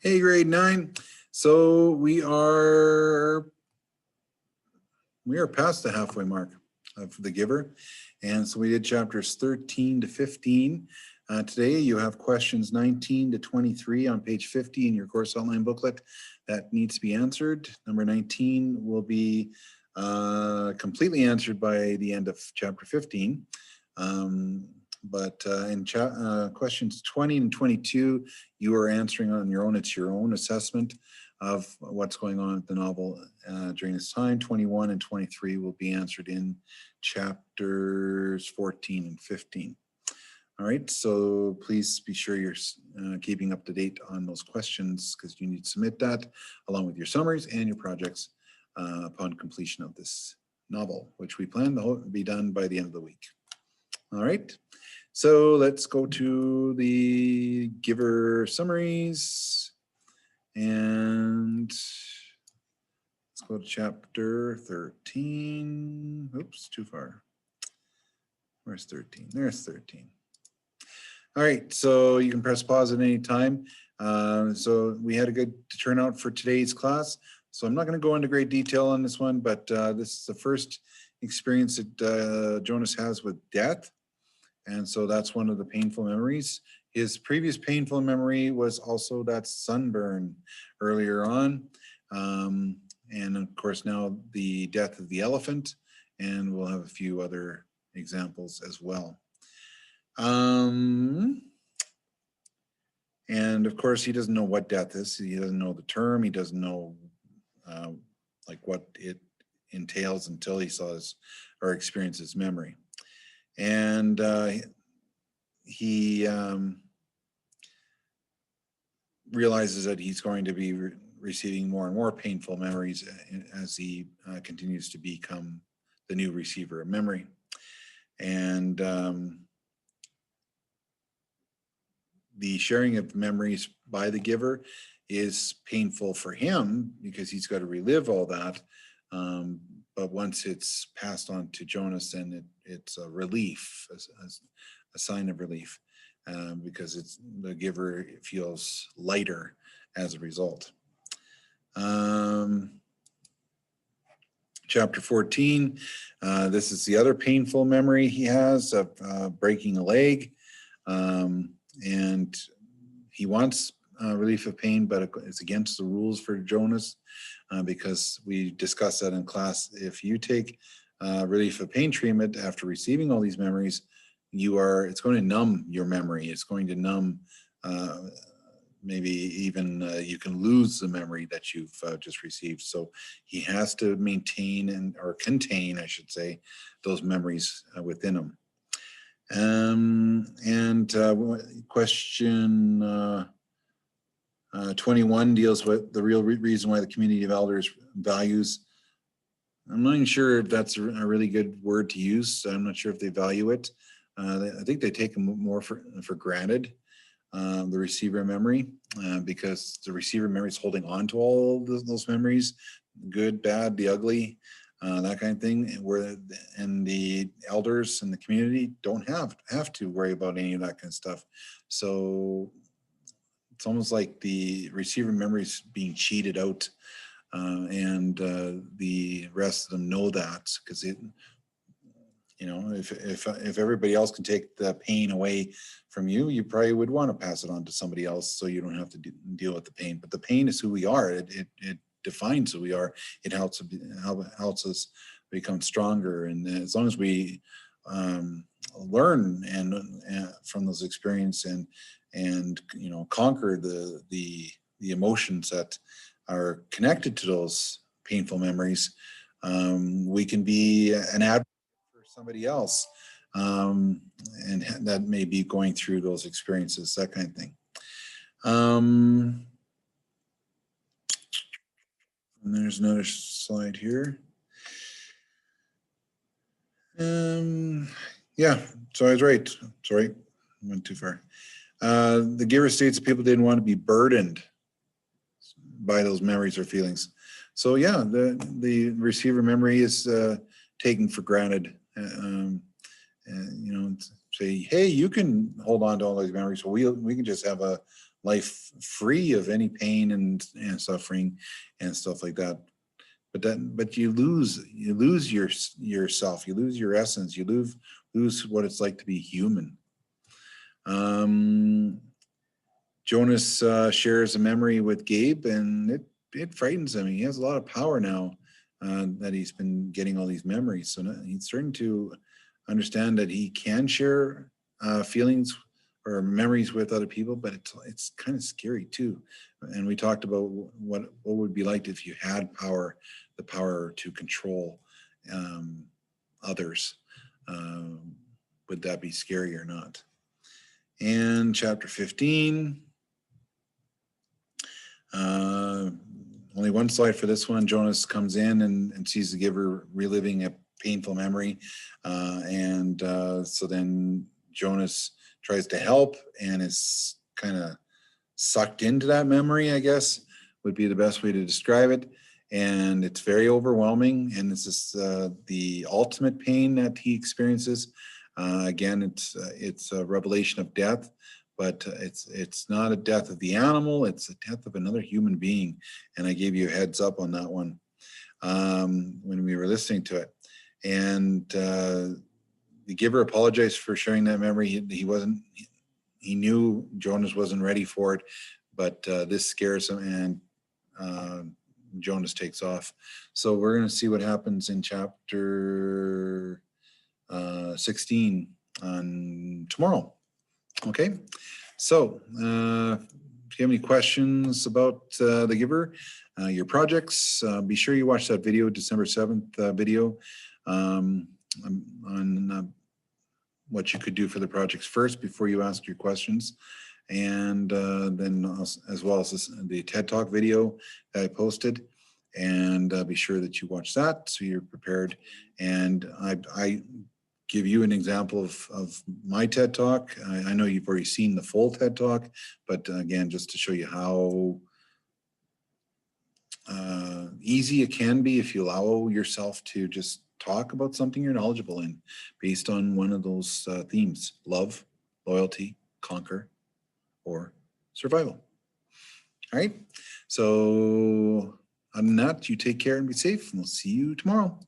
Hey, grade 9. So we are past the halfway mark of The Giver. And so we did chapters 13 to 15. Today you have questions 19 to 23 on page 50 in your course outline booklet that needs to be answered. Number 19 will be completely answered by the end of chapter 15. But in questions 20 and 22, you are answering on your own. It's your own assessment of what's going on with the novel during this time. 21 and 23 will be answered in chapters 14 and 15. All right, so please be sure you're keeping up to date on those questions because you need to submit that along with your summaries and your projects upon completion of this novel, which we plan to be done by the end of the week. All right, so let's go to the Giver summaries and let's go to chapter 13. Oops, too far. Where's 13? There's 13. All right, so you can press pause at any time. So we had a good turnout for today's class. So I'm not going to go into great detail on this one, but this is the first experience that Jonas has with death. And so that's one of the painful memories. His previous painful memory was also that sunburn earlier on. And of course now the death of the elephant, and we'll have a few other examples as well. And of course he doesn't know what death is. He doesn't know the term. He doesn't know like what it entails until he saw his or experienced his memory. And he realizes that he's going to be receiving more and more painful memories as he continues to become the new receiver of memory. And the sharing of memories by the giver is painful for him because he's got to relive all that. But once it's passed on to Jonas, then it's a relief, a sign of relief, because it's the giver feels lighter as a result. Chapter 14, this is the other painful memory he has of breaking a leg. And he wants relief of pain, but it's against the rules for Jonas because we discussed that in class. If you take relief of pain treatment after receiving all these memories, it's going to numb your memory. It's going to numb, maybe even you can lose the memory that you've just received. So he has to maintain or contain, I should say, those memories within him. And question 21 deals with the real reason why the community of elders values. I'm not even sure if that's a really good word to use. I'm not sure if they value it. I think they take them more for granted, the receiver memory, because the receiver memory is holding on to all those memories, good, bad, the ugly, that kind of thing, and the elders and the community don't have to worry about any of that kind of stuff. So it's almost like the receiver memory is being cheated out, and the rest of them know that because if everybody else can take the pain away from you, you probably would want to pass it on to somebody else so you don't have to deal with the pain. But the pain is who we are. It defines who we are. It helps us become stronger. And as long as we learn and from those experiences and conquer the emotions that are connected to those painful memories, we can be an advocate for somebody else, and that may be going through those experiences, that kind of thing. And there's another slide here. Yeah, so I was right. Sorry, I went too far. The giver states that people didn't want to be burdened by those memories or feelings. So yeah, the receiver memory is taken for granted. Say, hey, you can hold on to all those memories. So we can just have a life free of any pain and suffering and stuff like that. But you lose yourself, you lose your essence, you lose what it's like to be human. Jonas shares a memory with Gabe, and it frightens him. He has a lot of power now that he's been getting all these memories. So he's starting to understand that he can share feelings or memories with other people, but it's kind of scary too. And we talked about what would be like if you had the power to control others. Would that be scary or not? And chapter 15. Only one slide for this one. Jonas comes in and sees the giver reliving a painful memory. So then Jonas tries to help and is kind of sucked into that memory, I guess, would be the best way to describe it. And it's very overwhelming. And it's just the ultimate pain that he experiences. Again, it's a revelation of death. But it's not a death of the animal, it's a death of another human being. And I gave you a heads up on that one when we were listening to it. And the giver apologized for sharing that memory. He knew Jonas wasn't ready for it, but this scares him, and Jonas takes off. So we're going to see what happens in chapter 16 on tomorrow. Okay, so if you have any questions about the giver, your projects, be sure you watch that video, December 7th video on what you could do for the projects first before you ask your questions. And then as well as the TED Talk video that I posted. And be sure that you watch that so you're prepared. And I give you an example of my TED Talk. I know you've already seen the full TED Talk, but again, just to show you how easy it can be if you allow yourself to just talk about something you're knowledgeable in based on one of those themes: love, loyalty, conquer, or survival. All right, so other than that, you take care and be safe, and we'll see you tomorrow.